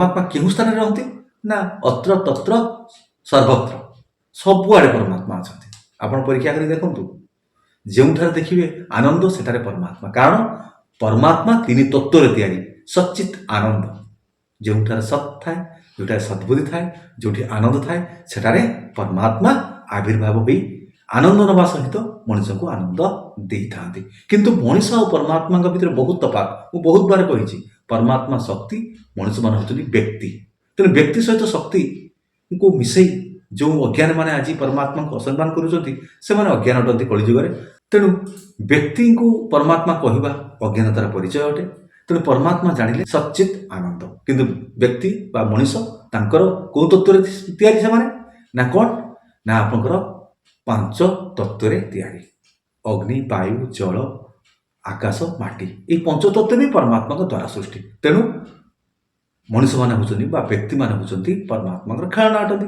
परमात्मा केउं स्थान रहती ना अत्र तत्र सर्वत्र सबुआड़े परमात्मा अच्छा। आपण परीक्षा कर देखु जो देखिए आनंद सेठारे परमात्मा, कारण परमात्मा तीन तत्व तैयारी सच्चित आनंद। जो सत् थाए, जो सद्बुद्धि थाए, जो आनंद थाए सेठारे परमात्मा आविर्भाव हो आनंद नवा सहित मनुष्य को आनंद दे था। किंतु मनुष्य और परमात्मा भितर बहुत तफात। मुझे बहुत बार कही परमात्मा शक्ति, मनुष्य मान होती व्यक्ति। तेणु व्यक्ति सहित शक्ति को मिसई जो अज्ञानी मैंने आज परमात्मा को असम्मान कर अज्ञान अटंती कलिजुगे। तेणु व्यक्ति को परमात्मा कहवा अज्ञानतार परिचय अटे। तेणु परमात्मा जानिले सच्चित आनंद, किंतु व्यक्ति बा मनुष्य तांकर कौ तत्व तैयारी से ना कौन ना आपंकर पांच तत्व तैयारी अग्नि, वायु, जल, आकाश, माटी। ये पंच तत्व भी परमात्मा द्वारा सृष्टि। तेणु मनुष्य मान होती व्यक्ति मान होती परमात्मा खेलना अटंती।